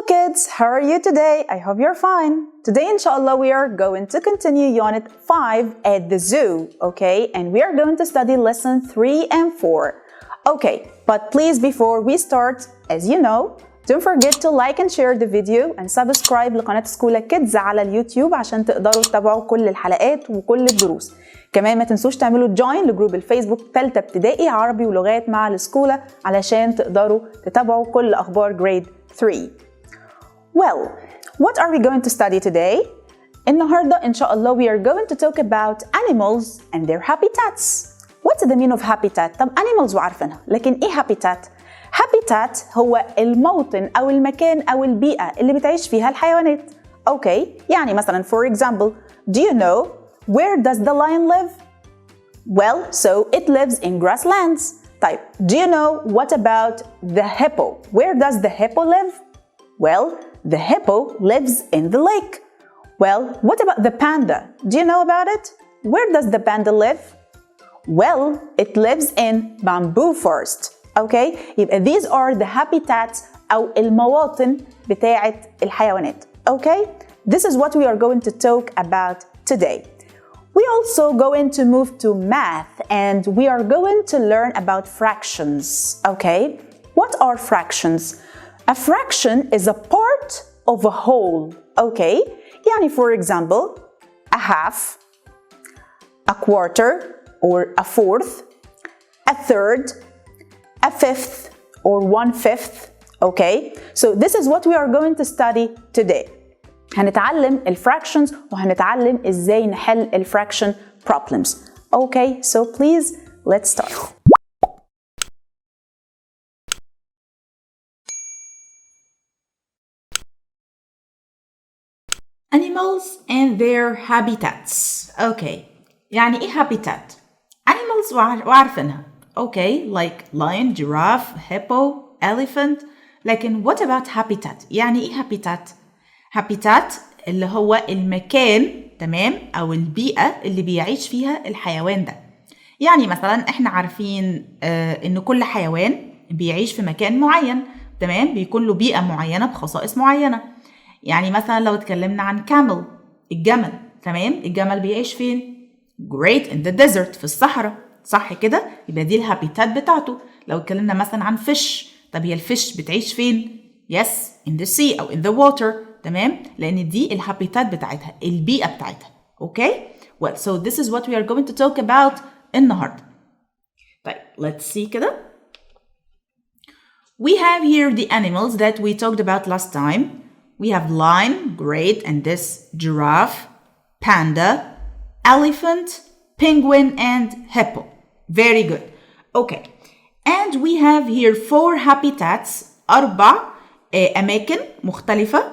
kids, how are you today? I hope you're fine. Today, inshallah, we are going to continue Unit 5 at the zoo, okay? And we are going to study Lesson 3 and 4. Okay, but please, before we start, as you know, don't forget to like and share the video and subscribe لقناة سكولا كيدز على اليوتيوب عشان تقدروا تتابعوا كل الحلقات وكل الدروس. كمان ما تنسوش تعملوا جوين لجروب الفيسبوك تالتة ابتدائي عربي ولغات مع الاسكوله علشان تقدروا تتابعوا كل أخبار grade 3. Well, what are we going to study today? النهاردة إن شاء الله we are going to talk about animals and their habitats. What's the meaning of habitat? طب animals وعارفينها، لكن إيه habitat؟ habitat هو الموطن أو المكان أو البيئة اللي بتعيش فيها الحيوانات. Okay, يعني مثلا for example, do you know where does the lion live? Well, so it lives in grasslands. طيب, do you know what about the hippo? Where does the hippo live? Well, the hippo lives in the lake. Well, what about the panda? Do you know about it? Where does the panda live? Well, it lives in bamboo forest. Okay? يبقى these are the habitats أو المواطن بتاعة الحيوانات. Okay? This is what we are going to talk about today. We also going to move to math and we are going to learn about fractions. Okay? What are fractions? A fraction is a part of a whole. Okay? يعني for example, a half, a quarter or a fourth, a third, a fifth or 1/5. Okay? So this is what we are going to study today. هنتعلم الفراكشنز وهنتعلم ازاي نحل الفراكشن problems. Okay, so please let's start. Animals and their habitats. Okay, يعني ايه habitat؟ Animals وعارفينها. Okay, like lion, giraffe, hippo, elephant. لكن what about habitat؟ يعني ايه habitat؟ habitat اللي هو المكان، تمام، أو البيئة اللي بيعيش فيها الحيوان ده. يعني مثلا احنا عارفين إن كل حيوان بيعيش في مكان معين، تمام، بيكون له بيئة معينة بخصائص معينة. يعني مثلا لو اتكلمنا عن camel، الجمل، تمام، الجمل بيعيش فين؟ Great in the desert، في الصحراء، صح كده؟ يبقى دي الهابيتات بتاعته. لو اتكلمنا مثلا عن fish، طب هي الفيش بتعيش فين؟ Yes, in the sea أو in the water، تمام؟ لأن دي الهابيتات بتاعتها، البيئة بتاعتها. Okay? Well, so this is what we are going to talk about النهاردة. طيب, let's see كده. We have here the animals that we talked about last time. We have lion, great, and this giraffe, panda, elephant, penguin, and hippo. Very good. Okay. And we have here 4 habitats, 4 أماكن مختلفة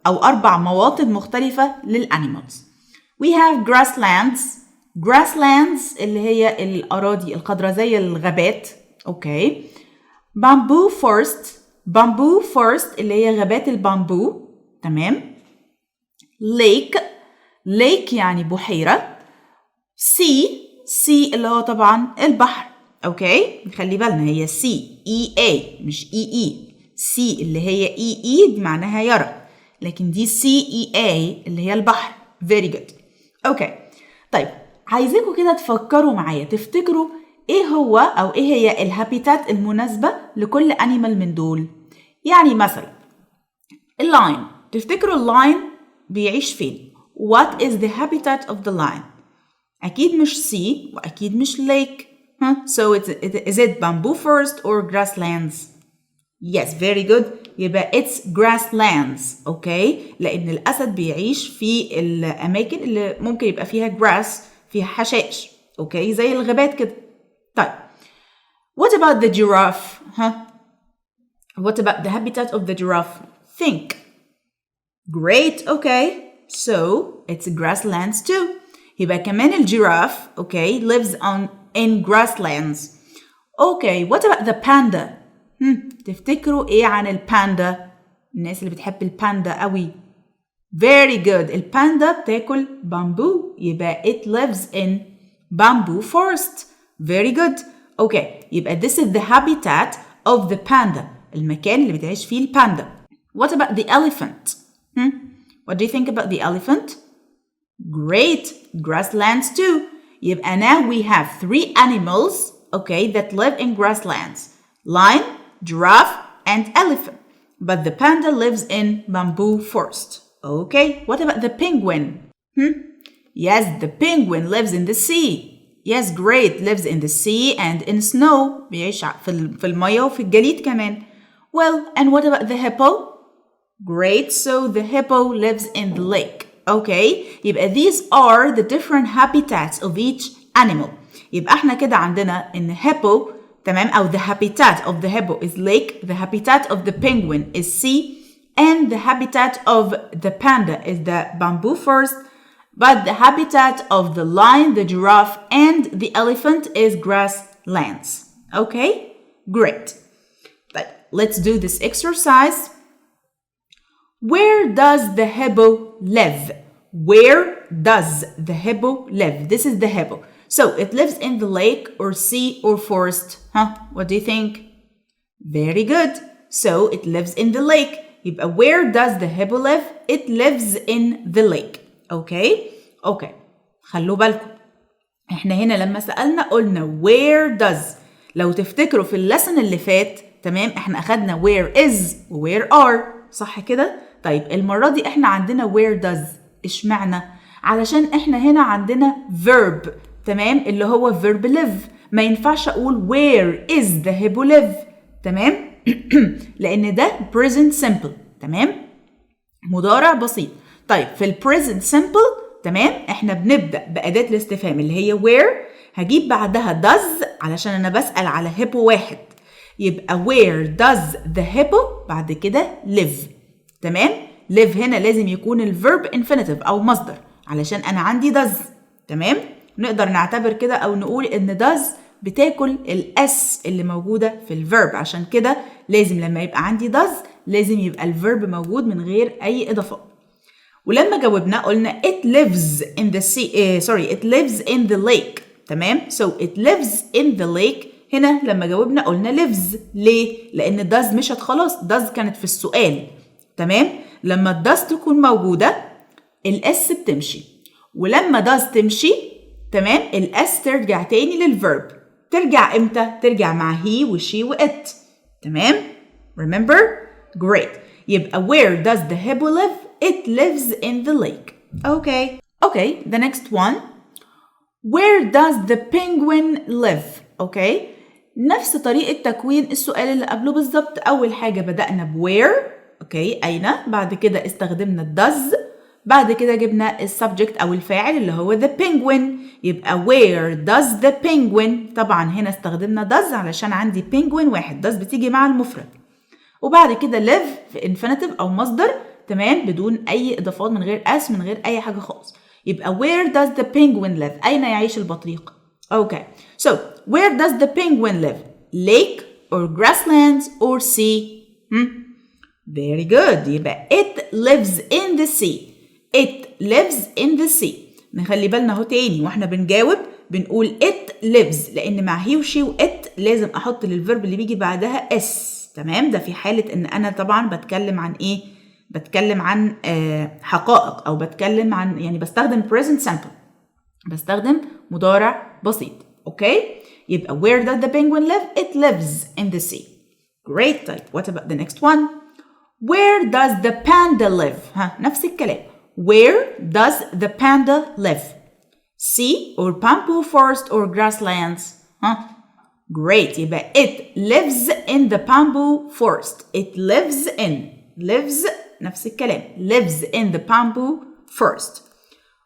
أو 4 مواطن مختلفة للأنيمالز. We have grasslands. Grasslands اللي هي الأراضي الخضراء زي الغابات. Okay. Bamboo forest. Bamboo forest اللي هي غابات البامبو. تمام. Lake. Lake يعني بحيرة. Sea. Sea اللي هو طبعا البحر. اوكي، خلي بالنا هي سي اي اي مش اي اي. سي اللي هي اي اي دي معناها يرى، لكن دي سي اي اي اللي هي البحر. very good. اوكي، طيب عايزينكم كده تفكروا معايا، تفتكروا ايه هو او ايه هي الهابيتات المناسبة لكل انيمال من دول. يعني مثلا اللاين، تفتكروا اللاين بيعيش فين؟ what is the habitat of the lion؟ اكيد مش سي واكيد مش lake. So is it bamboo forest or grasslands? Yes, very good. يبقى it's grasslands. Okay? لأن الأسد بيعيش في الأماكن اللي ممكن يبقى فيها grass، فيها حشائش. Okay? زي الغابات كده. طيب. What about the giraffe? What about the habitat of the giraffe? Think. Great. Okay. So it's grasslands too. يبقى كمان الجيراف okay lives in grasslands. Okay, what about the panda? تفتكروا ايه عن الباندا؟ الناس اللي بتحب الباندا قوي. Very good. الباندا بتاكل بامبو، يبقى it lives in bamboo forest. Very good. Okay, يبقى this is the habitat of the panda، المكان اللي بتعيش فيه الباندا. What about the elephant? What do you think about the elephant? Great, grasslands too. يبقى now we have 3 animals, okay, that live in grasslands. Lion, giraffe, and elephant. But the panda lives in bamboo forest. Okay, what about the penguin? Yes, the penguin lives in the sea. Yes, great, lives in the sea and in snow. بيعيش في المية وفي الجليد كمان. Well, and what about the hippo? Great, so the hippo lives in the lake. Okay, يبقى these are the different habitats of each animal. يبقى احنا كده عندنا ان hippo تمام أو the habitat of the hippo is lake, the habitat of the penguin is sea, and the habitat of the panda is the bamboo forest, but the habitat of the lion, the giraffe, and the elephant is grasslands. Okay, great. But let's do this exercise. Where does the hippo live? Where does the hippo live? This is the hippo. So it lives in the lake or sea or forest. What do you think? Very good. So it lives in the lake. Where does the hippo live? It lives in the lake. Okay. خلوا بالكم. احنا هنا لما سألنا قلنا where does. لو تفتكروا في اللسن اللي فات تمام احنا أخدنا where is و where are. صح كده؟ طيب المرة دي احنا عندنا where does. اشمعنى؟ علشان احنا هنا عندنا verb تمام اللي هو verb live. ما ينفعش اقول where is the hippo live تمام لان ده present simple تمام مضارع بسيط. طيب في present simple تمام احنا بنبدأ بأداة الاستفهام اللي هي where هجيب بعدها does علشان انا بسأل على hippo واحد. يبقى where does the hippo بعد كده live تمام. live هنا لازم يكون الverb infinitive او مصدر علشان انا عندي does تمام. نقدر نعتبر كده او نقول ان does بتاكل الاس اللي موجودة في الverb. عشان كده لازم لما يبقى عندي does لازم يبقى الverb موجود من غير اي اضافات. ولما جاوبنا قلنا it lives in the sea it lives in the lake تمام. so it lives in the lake هنا لما جاوبنا قلنا lives. ليه؟ لان does مشت خلاص. does كانت في السؤال تمام. لما does تكون موجودة الاس بتمشي ولما does تمشي تمام الاس ترجع تاني للverb. ترجع امتى؟ ترجع مع he و she و it تمام. remember? great. يبقى where does the hippo live? It lives in the lake. Okay, the next one. Where does the penguin live? Okay, نفس طريقة تكوين السؤال اللي قبله بالظبط. أول حاجة بدأنا where. Okay, أين. بعد كده استخدمنا does. بعد كده جبنا السبجكت أو الفاعل اللي هو the penguin. يبقى where does the penguin. طبعا هنا استخدمنا does علشان عندي penguin واحد. does بتيجي مع المفرد. وبعد كده live في infinitive أو مصدر تمام بدون أي إضافات من غير اس من غير أي حاجة خالص. يبقى where does the penguin live؟ أين يعيش البطريق؟ Okay, so where does the penguin live? Lake or grasslands or sea? Very good. يبقى it lives in the sea. It lives in the sea. نخلي بالنا اهو تاني واحنا بنجاوب بنقول it lives لأن مع he و she و it لازم أحط للفيرب اللي بيجي بعدها اس تمام. ده في حالة إن أنا طبعا بتكلم عن إيه؟ بتكلم عن حقائق أو بتكلم عن يعني بستخدم present simple. بستخدم مضارع بسيط. Okay. يبقى where does the penguin live? It lives in the sea. Great. طيب what about the next one? Where does the panda live? نفس الكلام. Where does the panda live? Sea or bamboo forest or grasslands? Great. يبقى it lives in the bamboo forest. It lives نفس الكلام. lives in the bamboo forest.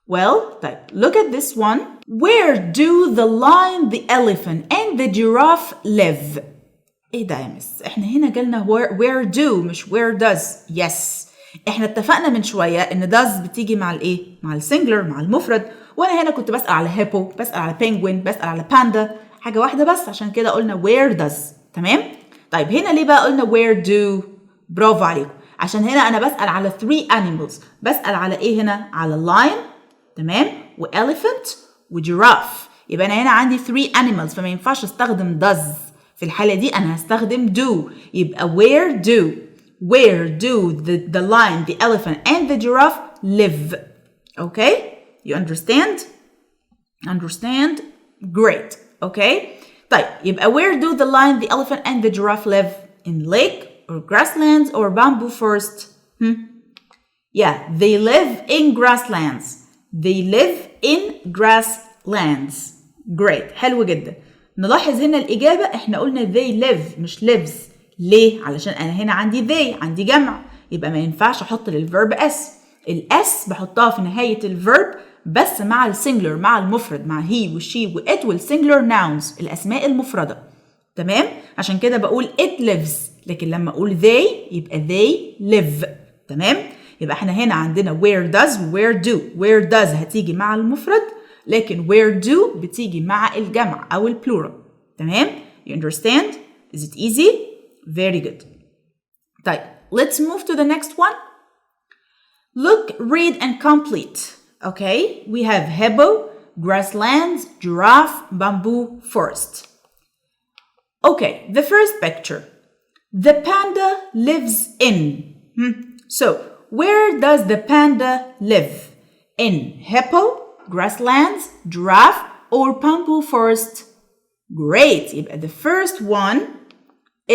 Well, طيب look at this one. Where do the lion, the elephant, and the giraffe live? ايه ده يا مس؟ احنا هنا جالنا where do مش where does. Yes. احنا اتفقنا من شوية ان does بتيجي مع الايه؟ مع السنجلر مع المفرد. وانا هنا كنت بسأل على hippo، بسأل على penguin، بسأل على panda. حاجة واحدة بس عشان كده قلنا where does. تمام؟ طيب هنا ليه بقى قلنا where do؟ برافو عليكم. عشان هنا أنا بسأل على 3 animals. بسأل على إيه هنا؟ على lion تمام و elephant و giraffe. يبقى أنا هنا عندي 3 animals فما ينفعش استخدم does. في الحالة دي أنا هستخدم do. يبقى where do where do the lion, the elephant and the giraffe live. Okay, you understand? Great. Okay, طيب يبقى where do the lion, the elephant and the giraffe live? In lake or grasslands or bamboo forest? Yeah, they live in grasslands. They live in grasslands. Great. حلو جدا. نلاحظ هنا الإجابة احنا قلنا they live مش lives. ليه؟ علشان أنا هنا عندي they، عندي جمع، يبقى ما ينفعش أحط للverb s. الس بحطها في نهاية الverb بس مع السنجلر، مع المفرد، مع he والشي وit والسنجلر nouns، الأسماء المفردة. تمام؟ عشان كده بقول it lives، لكن لما أقول they يبقى they live. تمام؟ يبقى احنا هنا عندنا where does و where do. where does هتيجي مع المفرد، لكن where do بتيجي مع الجمع أو البلورال. تمام؟ You understand? Is it easy? Very good. طيب, let's move to the next one. Look, read and complete. Okay, we have hippo, grasslands, giraffe, bamboo, forest. Okay, the first picture. The panda lives in. So, where does the panda live? In hippo, grasslands, giraffe, or bamboo forest? Great. The first one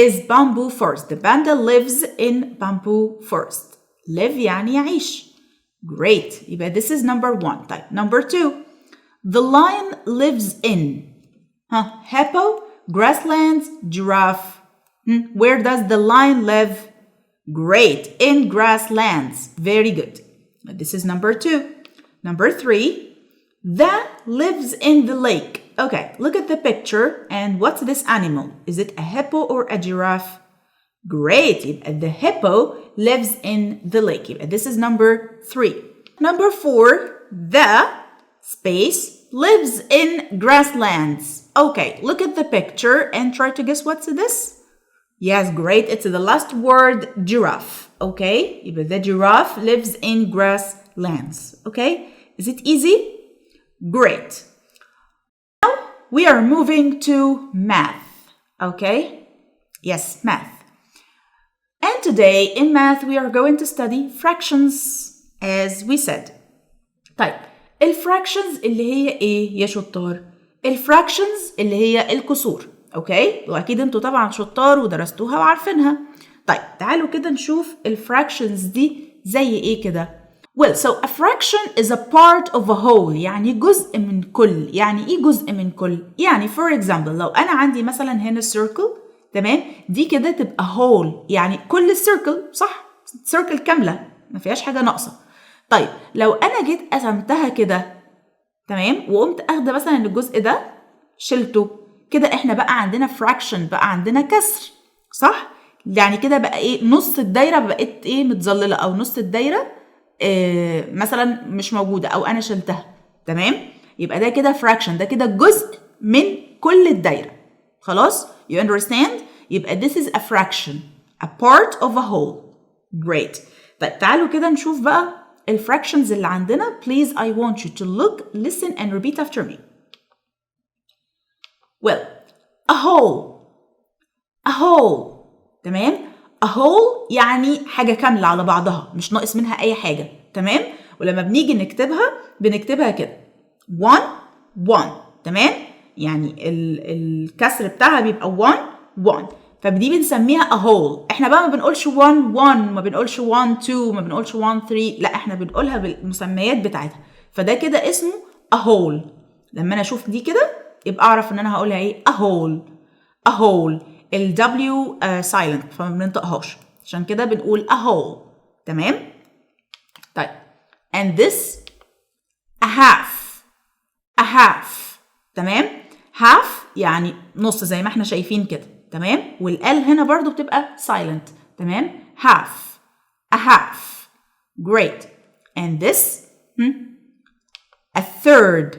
is bamboo forest. The panda lives in bamboo forest. Live يعني يعيش. Great. This is number one. طيب, number two. The lion lives in hippo, grasslands, giraffe. Where does the lion live? Great. In grasslands. Very good. This is number two. Number three. That lives in the lake. Okay, look at the picture and what's this animal? Is it a hippo or a giraffe? Great. The hippo lives in the lake. This is number three. Number four. The space lives in grasslands. Okay, look at the picture and try to guess what's this. Yes, great. It's the last word, giraffe. Okay, the giraffe lives in grasslands. Okay, is it easy? Great. Now we are moving to math. Okay, yes, math. And today in math we are going to study fractions as we said. طيب, الفراكشنز اللي هي ايه يا شطار؟ الفراكشنز اللي هي الكسور. اوكي، واكيد انتوا طبعا شطار ودرستوها وعارفينها. طيب تعالوا كده نشوف الفراكشنز دي زي ايه كده. Well, so a fraction is a part of a whole. يعني جزء من كل. يعني ايه جزء من كل؟ يعني for example لو انا عندي مثلا هنا circle، تمام، دي كده تبقى whole، يعني كل السيركل، صح؟ circle كاملة ما فيهاش حاجة ناقصة. طيب لو انا جيت قسمتها كده، تمام، وقمت اخده مثلا الجزء ده شلته كده، احنا بقى عندنا fraction، بقى عندنا كسر، صح؟ يعني كده بقى ايه، نص الدايرة بقت ايه متظللة، او نص الدايرة مثلا مش موجودة او انا شلتها. تمام، يبقى ده كده fraction، ده كده جزء من كل الدايرة. خلاص، you understand؟ يبقى this is a fraction, a part of a whole. Great. طيب تعالوا كده نشوف بقى الفراكشنز اللي عندنا. Please I want you to look, listen and repeat after me. Well, a whole. تمام؟ a whole يعني حاجة كاملة على بعضها، مش ناقص منها أي حاجة. تمام؟ ولما بنيجي بنكتبها كده 1. تمام؟ يعني الكسر بتاعها بيبقى 1. فدي بنسميها a whole. احنا بقى ما بنقولش 1 ما بنقولش 1 2 ما بنقولش 1 3، لا احنا بنقولها بالمسميات بتاعتها. فده كده اسمه a whole. لما انا اشوف دي كده يبقى اعرف ان انا هقولها ايه، a whole. ال W silent فما بننطقهاش، عشان كده بنقول a whole. تمام؟ طيب and this a half. تمام؟ half يعني نص زي ما احنا شايفين كده. تمام؟ والال هنا برضو بتبقى silent. تمام؟ a half. Great. And this a third.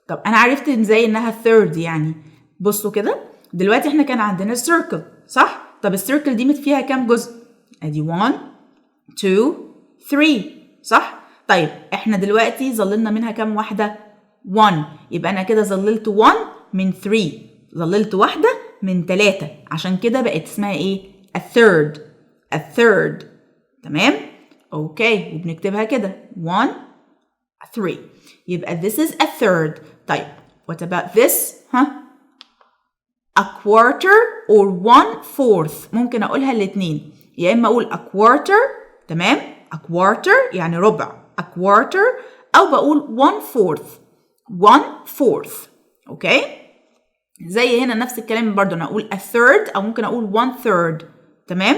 طب انا عرفت ازاي انها third يعني. بصوا كده، دلوقتي احنا كان عندنا circle، صح؟ طب السيركل دي فيها كام جزء؟ ادي 1 2 3، صح؟ طيب احنا دلوقتي ظللنا منها كام واحدة؟ 1. يبقى انا كده ظللت 1 من 3، ظللت واحدة من 3، عشان كده بقت اسمها ايه؟ a third a third تمام اوكي وبنكتبها كده 1 3 يبقى this is a third طيب what about this a quarter or 1/4 ممكن اقولها الاتنين يا اما اقول a quarter تمام a quarter يعني ربع a quarter او بقول 1/4 اوكي زي هنا نفس الكلام برضو انا اقول a third او ممكن اقول 1/3 تمام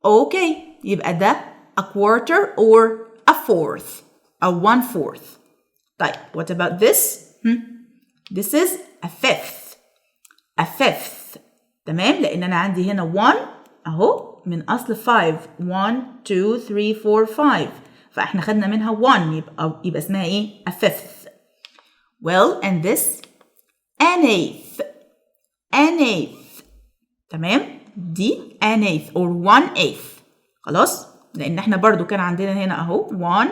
اوكي يبقى ده a quarter or a fourth او 1/4 طيب what about this this is a fifth تمام لان انا عندي هنا 1 اهو من اصل 5 1 2 3 4 5 فاحنا خدنا منها 1 يبقى اسمها ايه a fifth well and this an eighth تمام دي an eighth or 1/8 خلاص لان احنا برضو كان عندنا هنا اهو 1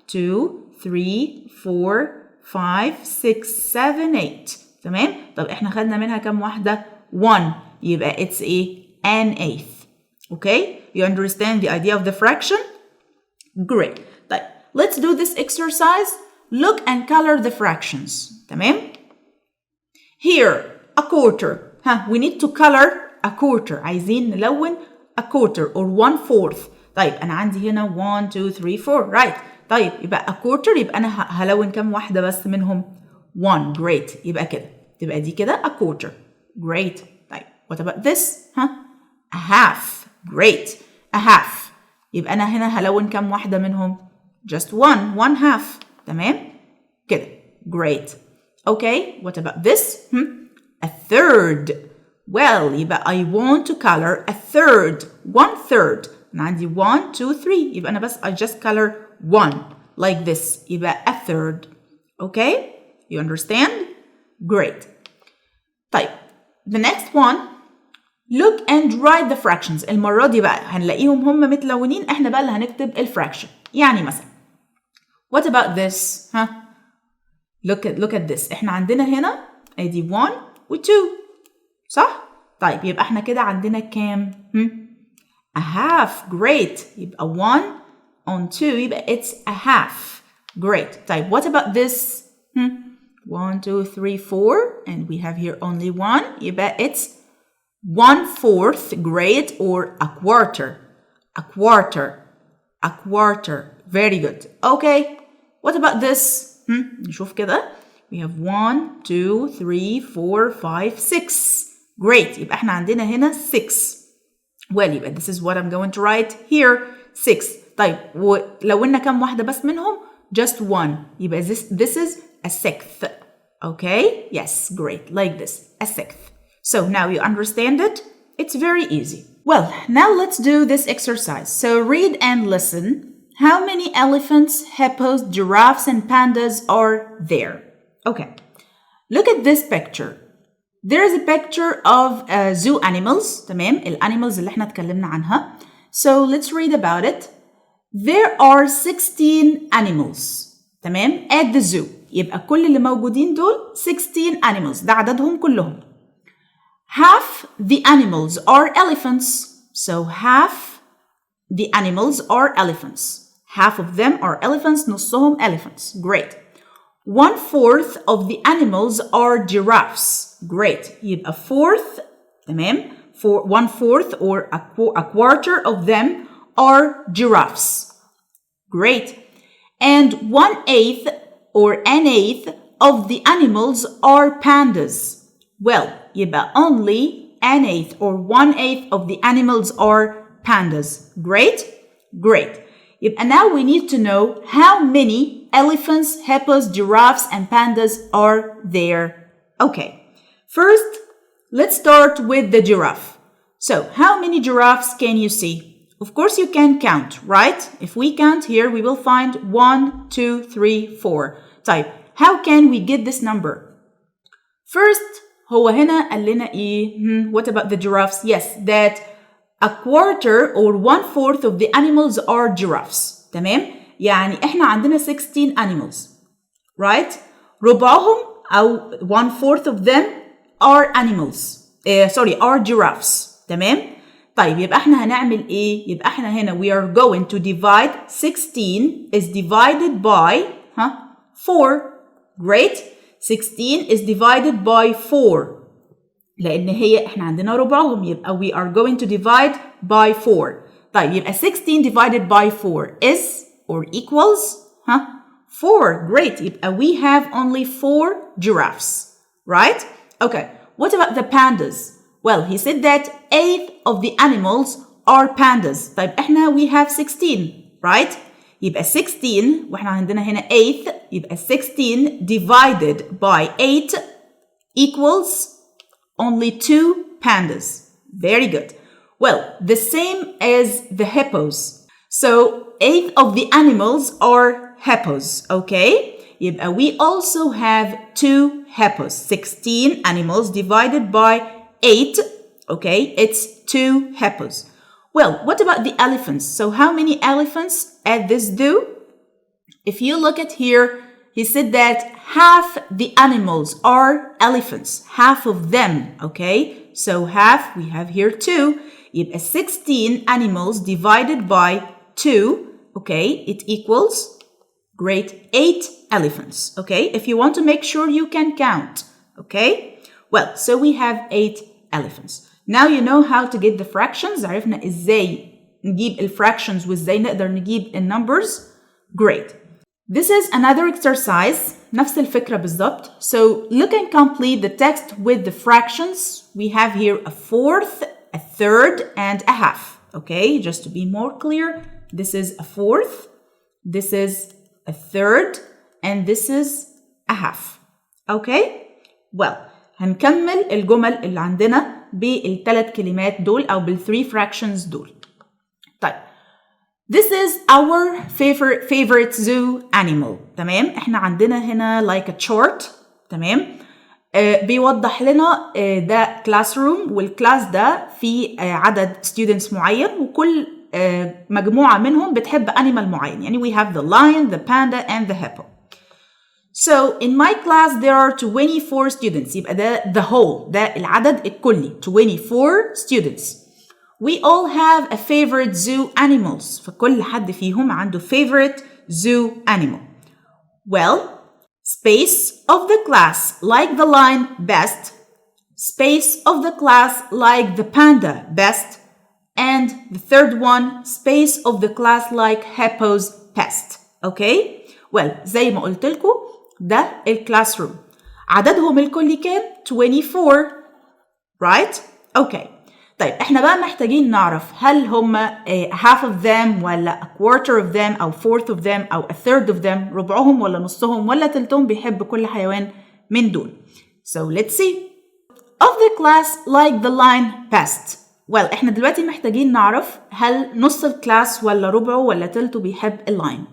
2 3 4 5 6 7 8 تمام طب احنا خدنا منها كام واحده 1 يبقى it's a an eighth okay you understand the idea of the fraction great طيب let's do this exercise look and color the fractions تمام here a quarter we need to color a quarter عايزين نلون a quarter or 1/4 طيب انا عندي هنا 1 2 3 4 right طيب يبقى a quarter يبقى انا هلون كام واحده بس منهم 1 great يبقى كده تبقى دي كده a quarter great طيب what about this a half great a half يبقى انا هنا هلون كام واحده منهم just one half تمام كده great okay what about this a third well يبقى I want to color a third 1/3 أنا عندي 1 2 3 يبقى أنا بس I just color 1 like this يبقى a third okay you understand great طيب the next one look and write the fractions المرة دي بقى هنلاقيهم هم متلونين احنا بقى اللي هنكتب الفراكشن يعني مثلا what about this look at this احنا عندنا هنا ادي 1 و 2 صح طيب يبقى احنا كده عندنا كام a half great يبقى 1 on 2 يبقى it's a half great طيب what about this 1 2 3 4 and we have here only 1 يبقى it's 1/4 great or a quarter very good okay what about this نشوف كده we have 1 2 3 4 5 6 great يبقى احنا عندنا هنا 6 well يبقى this is what I'm going to write here 6 طيب ولو قلنا كام واحدة بس منهم just 1 يبقى this is a sixth okay yes great like this a sixth so now you understand it it's very easy well now let's do this exercise so read and listen how many elephants hippos giraffes and pandas are there okay look at this picture there is a picture of zoo animals تمام الانيمالز اللي احنا اتكلمنا عنها so let's read about it there are 16 animals تمام at the zoo يبقى كل اللي موجودين دول 16 animals ده عددهم كلهم half the animals are elephants so half the animals are elephants half of them are elephants نصهم elephants great 1/4 of the animals are giraffes great يبقى fourth تمام for 1/4 or a quarter of them are giraffes great and 1/8 or an eighth of the animals are pandas well يبقى only an eighth or 1/8 of the animals are pandas great يبقى now we need to know how many elephants, hippos, giraffes, and pandas are there. Okay, first, let's start with the giraffe. So, how many giraffes can you see? Of course, you can count, right? If we count here, we will find 1, 2, 3, 4. طيب, how can we get this number? First, هو هنا قال لنا إيه? What about the giraffes? Yes, that a quarter or 1/4 of the animals are giraffes. تمام؟ يعني احنا عندنا 16 animals right ربعهم او 1/4 of them are animals are giraffes تمام طيب يبقى احنا هنعمل ايه؟ يبقى احنا هنا we are going to divide 16 is divided by 4. Great. 16 is divided by 4 لأن هي احنا عندنا ربعهم يبقى we are going to divide by 4. طيب يبقى 16 divided by 4 is or equals 4. Great. يبقى we have only 4 giraffes. Right? Okay. What about the pandas? Well, he said that 8 of the animals are pandas. طيب احنا we have 16. Right? يبقى 16 واحنا عندنا هنا 8 يبقى 16 divided by 8 equals only 2 pandas. Very good. Well, the same as the hippos. So 8 of the animals are hippos. Okay? يبقى we also have 2 hippos. 16 animals divided by 8. Okay? It's 2 hippos. Well, what about the elephants? So how many elephants at this zoo? If you look at here, he said that half the animals are elephants. Half of them, okay? So half, we have here 2. يبقى 16 animals divided by 2, okay? It equals, great, 8 elephants, okay? If you want to make sure you can count, okay? Well, so we have 8 elephants. Now you know how to get the fractions. عرفنا ازاي نجيب الفراكشنز وازاي نقدر نجيب النمبرز. Great. This is another exercise. نفس الفكرة بالضبط. So look and complete the text with the fractions. We have here a fourth, a third, and a half. Okay, just to be more clear, this is a fourth, this is a third, and this is a half. Okay? Well, هنكمل الجمل اللي عندنا بالثلاث كلمات دول أو بالthree fractions دول. طيب. This is our favorite zoo animal. تمام؟ احنا عندنا هنا like a chart. تمام؟ بيوضح لنا ده classroom والكلاس ده فيه عدد students معين وكل مجموعة منهم بتحب animal معين. يعني we have the lion, the panda, and the hippo. So in my class there are 24 students. يبقى ده the whole. ده العدد الكلي. 24 students. We all have a favorite zoo animals. فكل حد فيهم عنده favorite zoo animal. Well, space of the class like the lion best. Space of the class like the panda best. And the third one, space of the class like hippo's best. Okay? Well, زي ما قلت لكم ده الكلاسروم. عددهم الكلي كام؟ 24. Right? Okay. طيب احنا بقى محتاجين نعرف هل هم half of them ولا a quarter of them أو fourth of them أو a third of them ربعهم ولا نصهم ولا تلتهم بيحب كل حيوان من دول. So let's see. Of the class like the lion best. Well احنا دلوقتي محتاجين نعرف هل نص الكلاس ولا ربعه ولا تلته بيحب اللاين.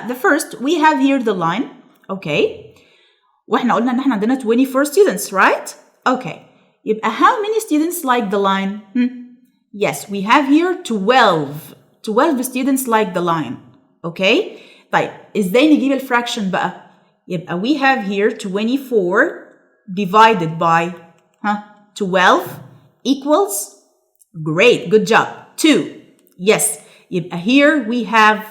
the first we have here the line. Okay. واحنا قلنا ان احنا عندنا 24 students, right? Okay. يبقى how many students like the line? Yes, we have here 12. 12 students like the line. Okay? طيب ازاي نجيب الفراكشن بقى؟ يبقى we have here 24 divided by 12 equals, great, good job, 2. Yes, يبقى here we have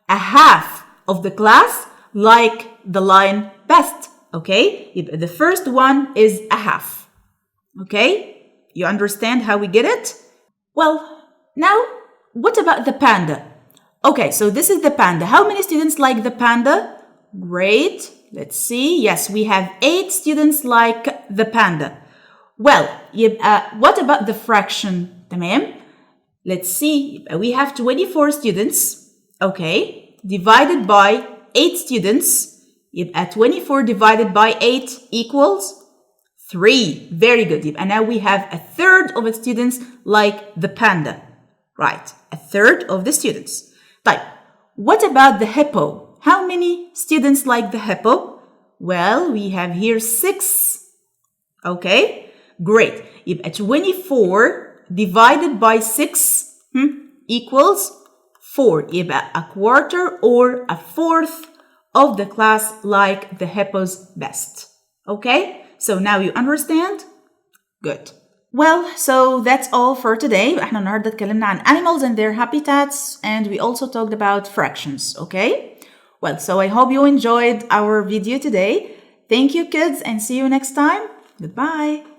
a half of the class like the line best. Okay? يبقى the first one is a half. Okay? You understand how we get it? Well, now, what about the panda? Okay, so this is the panda. How many students like the panda? Great. Let's see. Yes, we have 8 students like the panda. Well, what about the fraction? تمام? Let's see. We have 24 students. Okay. Divided by 8 students. 24 divided by 8 equals 3. Very good. And now we have a third of the students like the panda. Right. A third of the students. طيب. What about the hippo? How many students like the hippo? Well, we have here 6. Okay. Great. 24 divided by 6 equals 4. A quarter or a fourth of the class like the hippo's best. Okay? So now you understand? Good. Well, so that's all for today. احنا النهاردة اتكلمنا عن animals and their habitats, and we also talked about fractions, okay? Well, so I hope you enjoyed our video today. Thank you, kids, and see you next time. Goodbye.